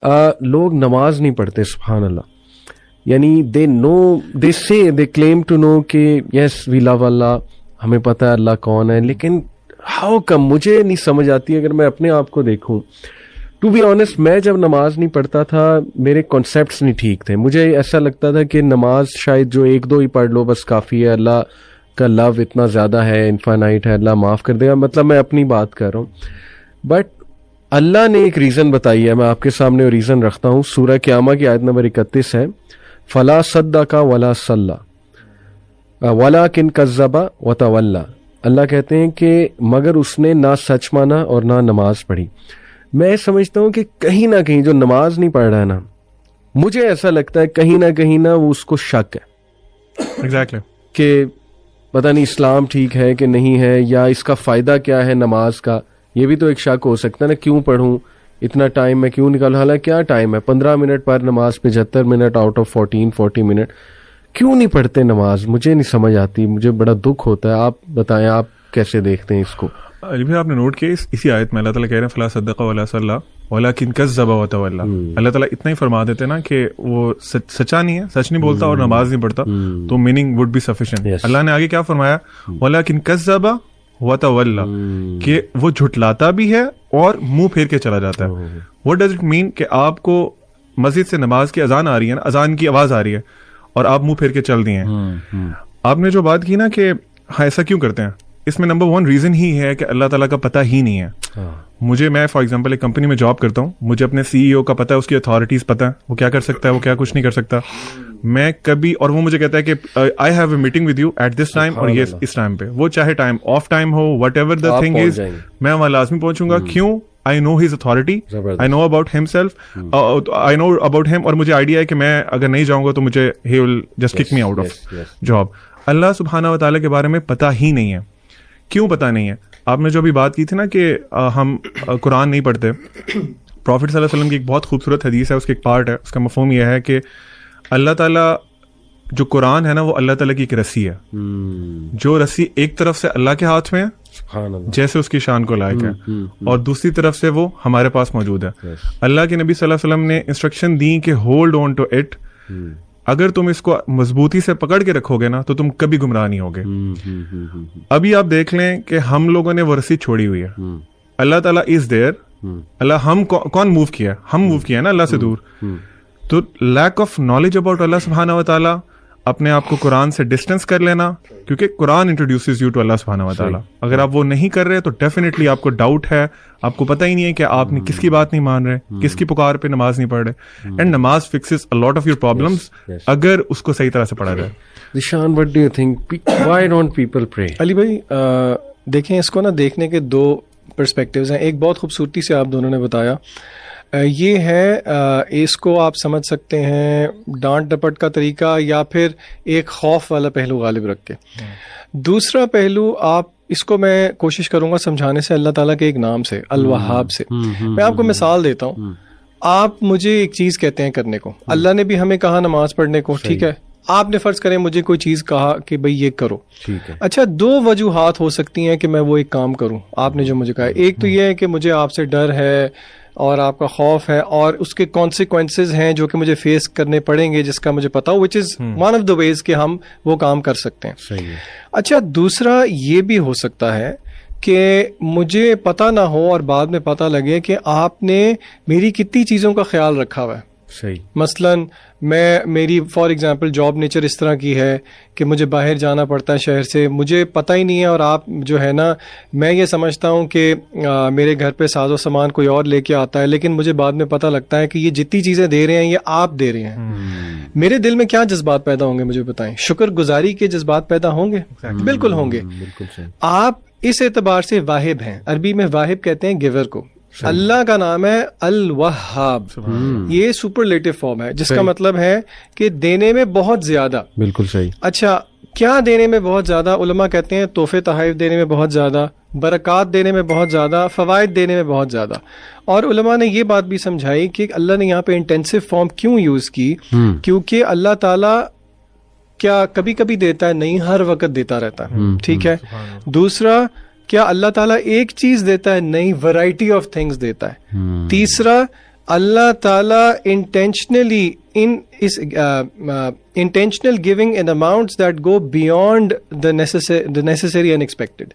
لوگ نماز نہیں پڑھتے, سبحان اللہ. یعنی دے کلیم ٹو نو کہ یس وی لو اللہ, ہمیں پتہ ہے اللہ کون ہے, لیکن ہاؤ کم, مجھے نہیں سمجھ آتی. اگر میں اپنے آپ کو دیکھوں, ٹو بی آنیسٹ, میں جب نماز نہیں پڑھتا تھا میرے کانسیپٹس نہیں ٹھیک تھے. مجھے ایسا لگتا تھا کہ نماز شاید جو 1-2 ہی پڑھ لو بس کافی ہے, اللہ کا لو اتنا زیادہ ہے, انفائنائٹ ہے, اللہ معاف کر دے گا. مطلب میں اپنی بات کر رہا ہوں, بٹ اللہ نے ایک ریزن بتائی ہے, میں آپ کے سامنے وہ ریزن رکھتا ہوں. سورہ قیامہ کی آیت نمبر 31 ہے, فلا صدق ولا صلی ولکن کذب وتولی. اللہ کہتے ہیں کہ مگر اس نے نہ سچ مانا اور نہ نماز پڑھی. میں سمجھتا ہوں کہ کہیں نہ کہیں جو نماز نہیں پڑھ رہا ہے نا, مجھے ایسا لگتا ہے کہیں نہ وہ اس کو شک ہے ایگزیکٹلی کہ پتہ نہیں اسلام ٹھیک ہے کہ نہیں ہے, یا اس کا فائدہ کیا ہے نماز کا. یہ بھی تو ایک شک ہو سکتا ہے نا, کیوں پڑھوں, اتنا ٹائم میں کیوں نکالوں, حالانکہ کیا ٹائم ہے, 15 منٹ پر نماز, 75 منٹ آؤٹ آف 40 منٹ, کیوں نہیں پڑھتے نماز. مجھے نہیں سمجھ آتی, مجھے بڑا دکھ ہوتا ہے. آپ بتائیں, آپ کیسے دیکھتے ہیں اس کو؟ علی بھائی, آپ نے نوٹ کیا اسی آیت میں اللہ تعالیٰ کہہ رہے ہیں فلا صدق ولا صلی ولکن کذب وتولی. اللہ تعالیٰ اتنا ہی فرما دیتے نا کہ وہ سچا نہیں ہے, سچ نہیں بولتا اور نماز نہیں پڑھتا, تو میننگ وڈ بی سفیشینٹ. اللہ نے آگے کیا فرمایا, ولکن کذب وتولی, کہ وہ جھٹلاتا بھی ہے اور منہ پھیر کے چلا جاتا ہے. واٹ ڈز اٹ مین کہ آپ کو مسجد سے نماز کی اذان آ رہی ہے نا, اذان کی آواز آ رہی ہے اور آپ منہ پھیر کے چل دیے ہیں. آپ نے جو بات کی نا کہ ہاں ایسا کیوں کرتے ہیں, اس میں نمبر 1 ریزن ہی ہے کہ اللہ تعالیٰ کا پتہ ہی نہیں ہے. میں فار ایگزامپل ایک کمپنی میں جاب کرتا ہوں, مجھے اپنے CEO کا پتہ ہے, اس کی اتھارٹیز پتہ ہے, وہ کیا کر سکتا ہے, وہ کیا کچھ نہیں کر سکتا. میں کبھی, اور وہ مجھے کہتا ہے کہ I have a meeting with you at this time, اور یہ اس ٹائم پہ, وہ چاہے ٹائم آف ٹائم ہو, whatever the thing is, میں وہاں لازمی پہنچوں گا. کیوں؟ I know his authority, I know about himself, I know about him, اور مجھے آئیڈیا ہے کہ میں اگر نہیں جاؤں گا تو مجھے he will just kick me out of job. اللہ سبحانہ و تعالیٰ کے بارے میں پتہ ہی نہیں ہے. کیوں پتہ نہیں ہے؟ آپ نے جو ابھی بات کی تھی نا کہ ہم قرآن نہیں پڑھتے, پروفٹ صلی اللہ علیہ وسلم کی ایک بہت خوبصورت حدیث ہے, اس کے ایک پارٹ ہے, اس کا مفہوم یہ ہے کہ اللہ تعالیٰ جو قرآن ہے نا وہ اللہ تعالیٰ کی ایک رسی ہے, جو رسی ایک طرف سے اللہ کے ہاتھ میں ہے جیسے اس کی شان کو لائق ہے, اور دوسری طرف سے وہ ہمارے پاس موجود ہے. اللہ کے نبی صلی اللہ علیہ وسلم نے انسٹرکشن دی کہ ہولڈ آن ٹو اٹ, اگر تم اس کو مضبوطی سے پکڑ کے رکھو گے نا تو تم کبھی گمراہ نہیں ہوگے. ابھی آپ دیکھ لیں کہ ہم لوگوں نے وہ رسی چھوڑی ہوئی ہے. اللہ تعالیٰ از دیئر, اللہ ہم کون موو کیا, ہم موو کیا نا اللہ سے دور. تو لیک آف نالج اباؤٹ اللہ سبحانہ و تعالیٰ, اپنے آپ کو قرآن سے ڈسٹینس کر لینا, کیونکہ قرآن انٹروڈیوسز یو ٹو اللہ سبحانہ و تعالیٰ. اگر آپ وہ نہیں کر رہے تو ڈیفینیٹلی آپ کو ڈاؤٹ ہے, آپ کو پتہ ہی نہیں ہے کہ آپ نے کس کی بات نہیں مان رہے, کس کی پکار پہ نماز نہیں پڑھ رہے. اینڈ نماز fixes a lot of your problems اگر اس کو صحیح طرح سے پڑھا جائے. Zeeshan, what do you think? Why don't people pray? علی بھائی دیکھیں, اس کو نا دیکھنے کے 2 پرسپیکٹیوز ہیں. ایک بہت خوبصورتی سے آپ دونوں نے بتایا, یہ ہے اس کو آپ سمجھ سکتے ہیں ڈانٹ ڈپٹ کا طریقہ, یا پھر ایک خوف والا پہلو غالب رکھ کے. دوسرا پہلو آپ اس کو میں کوشش کروں گا سمجھانے سے اللہ تعالیٰ کے ایک نام سے, الوہاب سے. میں آپ کو مثال دیتا ہوں. آپ مجھے ایک چیز کہتے ہیں کرنے کو, اللہ نے بھی ہمیں کہا نماز پڑھنے کو, ٹھیک ہے, آپ نے فرض کریں مجھے کوئی چیز کہا کہ بھئی یہ کرو, اچھا 2 وجوہات ہو سکتی ہیں کہ میں وہ ایک کام کروں. آپ نے جو مجھے کہا, ایک تو یہ ہے کہ مجھے آپ سے ڈر ہے اور آپ کا خوف ہے, اور اس کے کانسیکوینسز ہیں جو کہ مجھے فیس کرنے پڑیں گے, جس کا مجھے پتا ہو, وچ از ون آف دا ویز کہ ہم وہ کام کر سکتے ہیں. اچھا, دوسرا یہ بھی ہو سکتا ہے کہ مجھے پتا نہ ہو اور بعد میں پتا لگے کہ آپ نے میری کتنی چیزوں کا خیال رکھا ہوا ہے. مثلاً میری فار ایگزامپل جاب نیچر اس طرح کی ہے کہ مجھے باہر جانا پڑتا ہے شہر سے, مجھے پتہ ہی نہیں ہے, اور آپ جو ہے نا, میں یہ سمجھتا ہوں کہ میرے گھر پہ ساز و سامان کوئی اور لے کے آتا ہے, لیکن مجھے بعد میں پتہ لگتا ہے کہ یہ جتنی چیزیں دے رہے ہیں یہ آپ دے رہے ہیں. میرے دل میں کیا جذبات پیدا ہوں گے مجھے بتائیں؟ شکر گزاری کے جذبات پیدا ہوں گے, بالکل ہوں گے. آپ اس اعتبار سے واہب ہیں, عربی میں واہب کہتے ہیں گیور کو. اللہ کا نام ہے الوہاب, یہ سپرلیٹو فارم ہے جس کا مطلب ہے کہ دینے میں بہت زیادہ. بالکل صحیح. اچھا, کیا دینے میں بہت زیادہ؟ علماء کہتے ہیں تحفے تحائف دینے میں بہت زیادہ, برکات دینے میں بہت زیادہ, فوائد دینے میں بہت زیادہ. اور علماء نے یہ بات بھی سمجھائی کہ اللہ نے یہاں پہ انٹینسو فارم کیوں یوز کی, کیونکہ اللہ تعالیٰ کیا کبھی کبھی دیتا ہے, نہیں ہر وقت دیتا رہتا ہے, ٹھیک ہے. دوسرا, کیا اللہ تعالیٰ ایک چیز دیتا ہے؟ نہیں, ورائٹی آف تھنگس دیتا ہے. تیسرا, اللہ تعالیٰ intentionally intentional giving in amounts that go beyond the necessary and expected.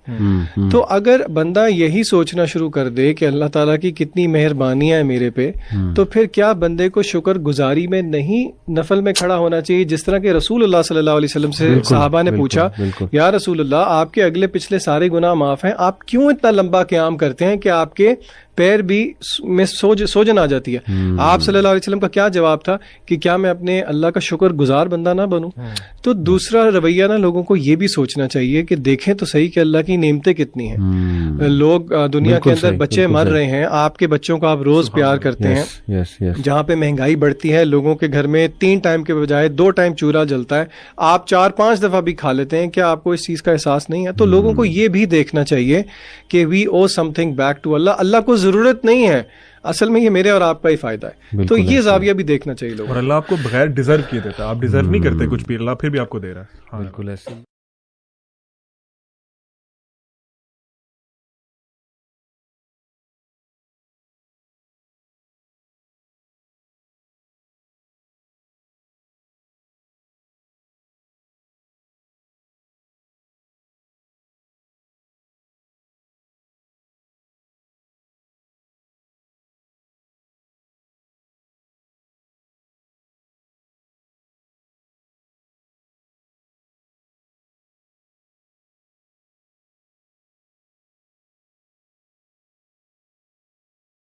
تو اگر بندہ یہی سوچنا شروع کر دے کہ اللہ تعالیٰ کی کتنی مہربانیاں ہیں میرے پہ، تو پھر کیا بندے کو شکر گزاری میں نہیں نفل میں کھڑا ہونا چاہیے؟ جس طرح کہ رسول اللہ صلی اللہ علیہ وسلم سے صحابہ نے پوچھا، یا رسول اللہ آپ کے اگلے پچھلے سارے گناہ معاف ہیں، آپ کیوں اتنا لمبا قیام کرتے ہیں کہ آپ کے پیر بھی میں سوجن آ جاتی ہے؟ آپ صلی اللہ علیہ وسلم کا کیا جواب تھا کہ کیا میں اپنے اللہ کا شکر گزار بندہ نہ بنوں؟ تو دوسرا رویہ نا لوگوں کو یہ بھی سوچنا چاہیے کہ دیکھیں تو صحیح کہ اللہ کی نعمتیں کتنی ہیں. لوگ دنیا کے اندر بچے مر رہے ہیں، آپ کے بچوں کو آپ روز پیار کرتے ہیں. جہاں پہ مہنگائی بڑھتی ہے، لوگوں کے گھر میں 3 ٹائم کے بجائے 2 ٹائم چولہا جلتا ہے، آپ 4-5 دفعہ بھی کھا لیتے ہیں. کیا آپ کو اس چیز کا احساس نہیں ہے؟ تو لوگوں کو یہ بھی دیکھنا چاہیے کہ وی او سم تھنگ بیک ٹو اللہ. اللہ کو ضرورت نہیں ہے، اصل میں یہ میرے اور آپ کا ہی فائدہ ہے. تو یہ زاویہ بھی دیکھنا چاہیے لوگوں. اور اللہ آپ کو بغیر ڈیزرو کیے دیتا ہے، آپ ڈیزرو نہیں کرتے کچھ بھی، اللہ پھر بھی آپ کو دے رہا ہے. بالکل ایسے.